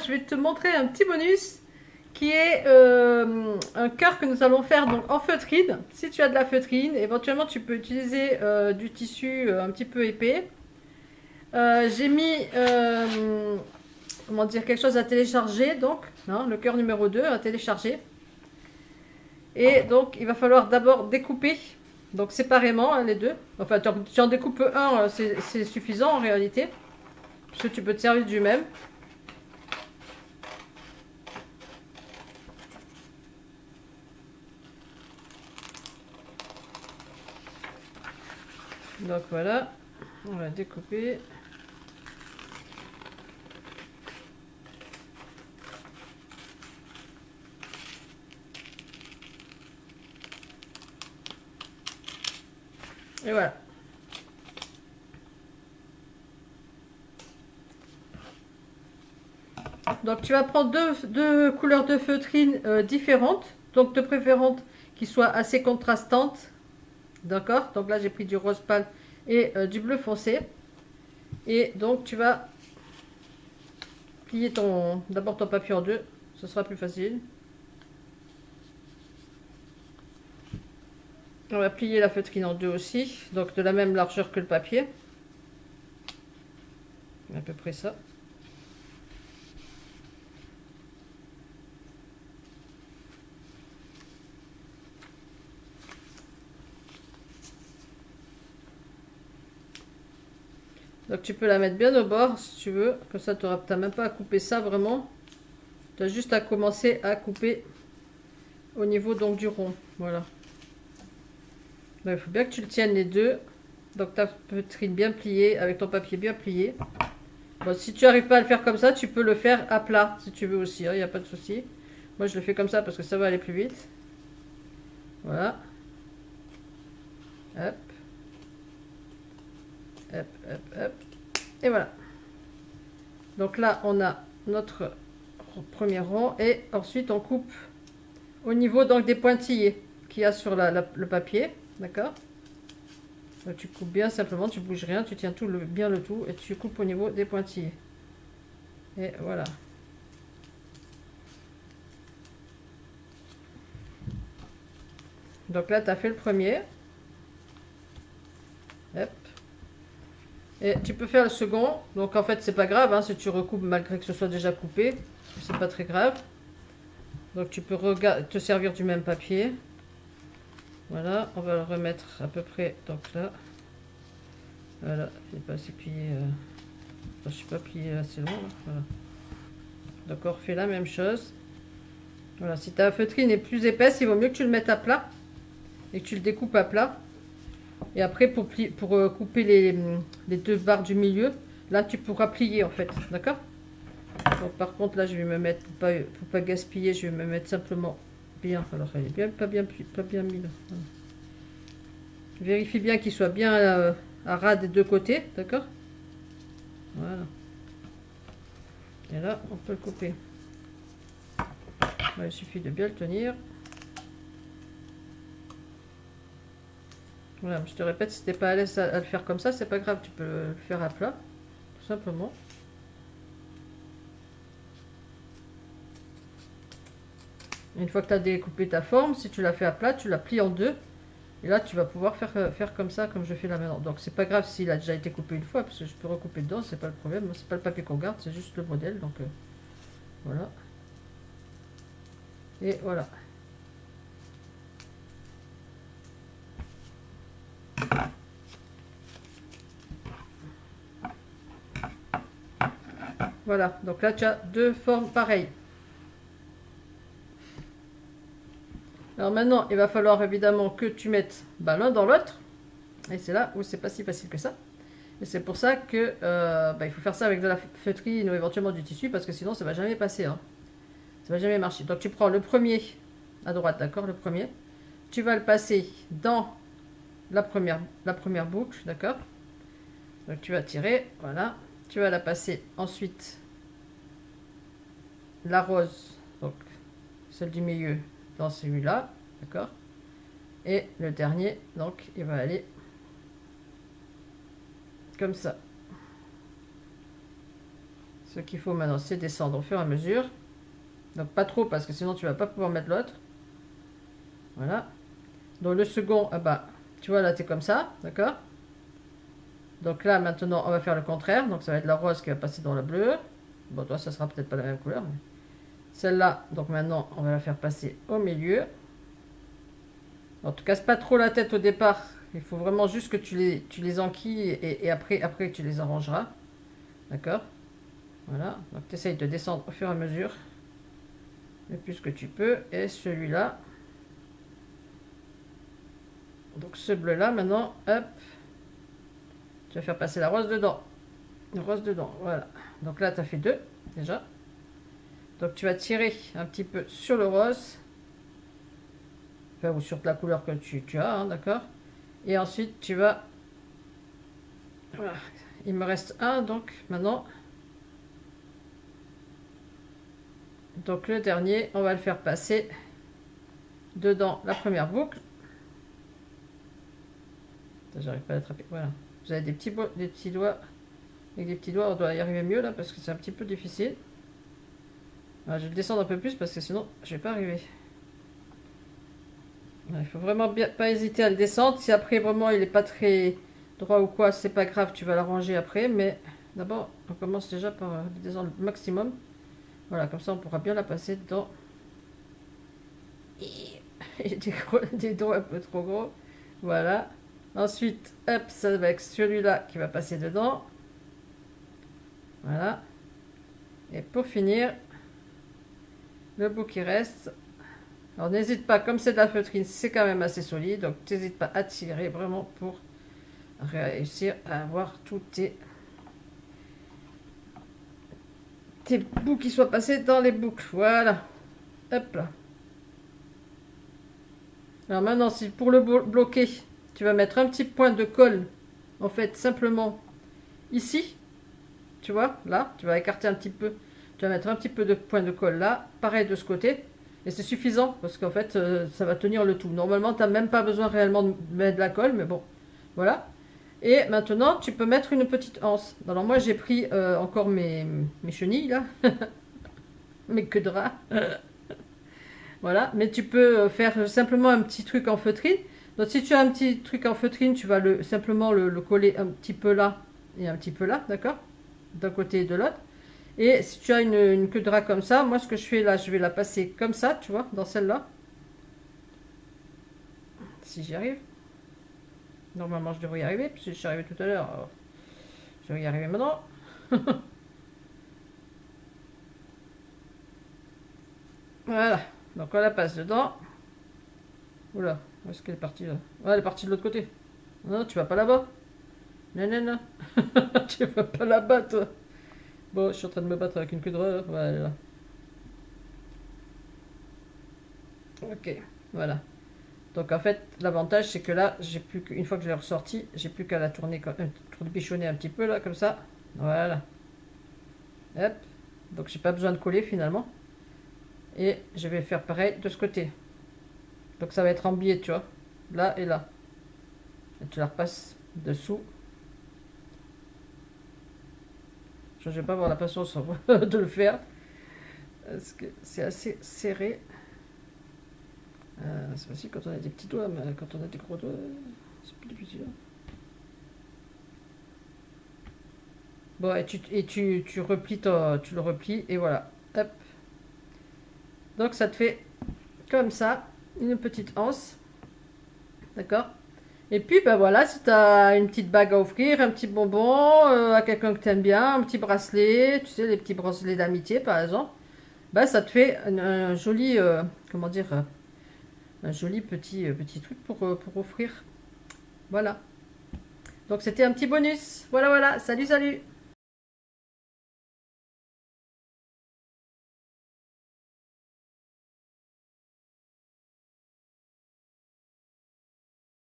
je vais te montrer un petit bonus qui est un cœur que nous allons faire donc en feutrine. Si tu as de la feutrine, éventuellement tu peux utiliser du tissu un petit peu épais. J'ai mis comment dire, quelque chose à télécharger, donc hein, le cœur numéro 2 à télécharger. Et donc il va falloir d'abord découper donc séparément hein, les deux. Enfin tu en découpes un, c'est suffisant en réalité, parce que tu peux te servir du même. Donc voilà, on va découper. Et voilà. Donc tu vas prendre deux couleurs de feutrine différentes, donc de préférence qui soient assez contrastantes. D'accord? Donc là j'ai pris du rose pâle et du bleu foncé. Et donc tu vas plier d'abord ton papier en deux, ce sera plus facile. On va plier la feutrine en deux aussi, donc de la même largeur que le papier. À peu près ça. Donc tu peux la mettre bien au bord si tu veux, comme ça tu n'as même pas à couper ça vraiment. Tu as juste à commencer à couper au niveau donc du rond. Voilà. Il faut bien que tu le tiennes les deux. Donc ta feutrine bien pliée, avec ton papier bien plié. Bon, si tu n'arrives pas à le faire comme ça, tu peux le faire à plat si tu veux aussi, il n'y a pas de souci. Moi je le fais comme ça parce que ça va aller plus vite. Voilà. Hop. Hop, hop, hop. Et voilà. Donc là on a notre premier rond et ensuite on coupe au niveau donc des pointillés qu'il y a sur le papier. D'accord? Tu coupes bien simplement, tu bouges rien, tu tiens bien le tout et tu coupes au niveau des pointillés. Et voilà. Donc là, tu as fait le premier. Hop. Et tu peux faire le second. Donc en fait, c'est pas grave hein, si tu recoupes malgré que ce soit déjà coupé. C'est pas très grave. Donc tu peux te servir du même papier. Voilà, on va le remettre à peu près donc là. Voilà, il n'est pas assez plié. Je ne suis pas plié assez long. Voilà. D'accord, fais la même chose. Voilà, si ta feutrine est plus épaisse, il vaut mieux que tu le mettes à plat et que tu le découpes à plat. Et après, pour couper les deux barres du milieu, là tu pourras plier en fait. D'accord? Donc par contre, là je vais me mettre, pour pas gaspiller, je vais me mettre simplement bien. Alors elle est bien, pas bien mis là. Voilà. Vérifie bien qu'il soit bien à ras des deux côtés, d'accord? Voilà. Et là, on peut le couper. Il suffit de bien le tenir. Voilà, je te répète, si tu n'es pas à l'aise à le faire comme ça, c'est pas grave, tu peux le faire à plat, tout simplement. Une fois que tu as découpé ta forme, si tu la fais à plat, tu la plies en deux. Et là, tu vas pouvoir faire comme ça, comme je fais là maintenant. Donc, c'est pas grave s'il a déjà été coupé une fois, parce que je peux recouper dedans, c'est pas le problème. C'est pas le papier qu'on garde, c'est juste le modèle. Donc, voilà. Et voilà. Voilà. Donc là, tu as deux formes pareilles. Alors maintenant, il va falloir évidemment que tu mettes l'un dans l'autre. Et c'est là où c'est pas si facile que ça. Et c'est pour ça que il faut faire ça avec de la feutrine ou éventuellement du tissu, parce que sinon ça va jamais passer. Hein. Ça va jamais marcher. Donc tu prends le premier à droite, d'accord, le premier. Tu vas le passer dans la première boucle, d'accord. Donc tu vas tirer, voilà. Tu vas la passer ensuite la rose, donc celle du milieu, dans celui-là, d'accord. Et le dernier, donc il va aller comme ça Ce qu'il faut maintenant, c'est descendre au fur et à mesure. Donc pas trop, parce que sinon tu vas pas pouvoir mettre l'autre. Voilà. Donc le second, ah bah, tu vois là, tu es comme ça, d'accord? Donc là, maintenant, on va faire le contraire. Donc ça va être la rose qui va passer dans le bleu. Bon, toi, ça sera peut-être pas la même couleur. Mais... Celle-là, donc maintenant, on va la faire passer au milieu. Alors, tu casses pas trop la tête au départ. Il faut vraiment juste que tu les enquilles et après, tu les arrangeras. D'accord? Voilà. Donc, tu essayes de descendre au fur et à mesure. Le plus que tu peux. Et celui-là. Donc, ce bleu-là, maintenant, hop. Tu vas faire passer la rose dedans. La rose dedans, voilà. Donc là, tu as fait deux, déjà. Donc, tu vas tirer un petit peu sur le rose. Enfin, ou sur la couleur que tu as, hein, d'accord? Et ensuite, tu vas... Voilà. Il me reste un, donc, maintenant. Donc, le dernier, on va le faire passer dedans la première boucle. J'arrive pas à l'attraper, voilà. Vous avez des petits doigts. Avec des petits doigts, on doit y arriver mieux là parce que c'est un petit peu difficile. Alors, je vais descendre un peu plus parce que sinon je vais pas arriver. Il faut vraiment bien, pas hésiter à le descendre. Si après vraiment il est pas très droit ou quoi, c'est pas grave, tu vas l'arranger après. Mais d'abord, on commence déjà par descendre le maximum. Voilà, comme ça on pourra bien la passer dedans. Et des doigts un peu trop gros. Voilà. Ensuite, hop, ça va être celui-là qui va passer dedans. Voilà. Et pour finir, le bout qui reste. Alors n'hésite pas, comme c'est de la feutrine, c'est quand même assez solide. Donc n'hésite pas à tirer vraiment pour réussir à avoir tous tes bouts qui soient passés dans les boucles. Voilà. Hop là. Alors maintenant, si pour le bloquer, tu vas mettre un petit point de colle. En fait, simplement ici. Tu vois, là, tu vas écarter un petit peu. Tu vas mettre un petit peu de point de colle là. Pareil de ce côté. Et c'est suffisant parce qu'en fait, ça va tenir le tout. Normalement, tu n'as même pas besoin réellement de mettre de la colle. Mais bon, voilà. Et maintenant, tu peux mettre une petite anse. Alors moi, j'ai pris encore mes chenilles là. Mes queues de rat. Voilà. Mais tu peux faire simplement un petit truc en feutrine. Donc si tu as un petit truc en feutrine, tu vas simplement le coller un petit peu là et un petit peu là. D'accord? D'un côté et de l'autre. Et si tu as une queue de rat comme ça, moi ce que je fais là, je vais la passer comme ça, tu vois, dans celle-là. Si j'y arrive. Normalement je devrais y arriver, puisque je suis arrivé tout à l'heure. Je vais y arriver maintenant. Voilà. Donc on la passe dedans. Oula, où est-ce qu'elle est partie là? Ouais, elle est partie de l'autre côté. Non, tu vas pas là-bas. Non, non, non. Tu vas pas là-bas, toi. Bon, je suis en train de me battre avec une queue de rat. Voilà. Ok, voilà. Donc en fait, l'avantage c'est que là, j'ai plus qu'une fois que je l'ai ressorti, j'ai plus qu'à la tourner, bichonner un petit peu là, comme ça. Voilà. Hop. Donc j'ai pas besoin de coller finalement. Et je vais faire pareil de ce côté. Donc ça va être en biais, tu vois. Là et là. Et tu la repasses dessous. Je ne vais pas avoir la patience de le faire. Parce que c'est assez serré. C'est facile quand on a des petits doigts, mais quand on a des gros doigts, c'est plus difficile. Bon, et tu replies, tu le replies, et voilà. Hop. Donc ça te fait comme ça, une petite anse. D'accord? Et puis, ben voilà, si tu as une petite bague à offrir, un petit bonbon à quelqu'un que tu aimes bien, un petit bracelet, tu sais, les petits bracelets d'amitié par exemple, ben ça te fait un joli, comment dire, un joli petit truc pour offrir. Voilà. Donc c'était un petit bonus. Voilà, voilà. Salut, salut.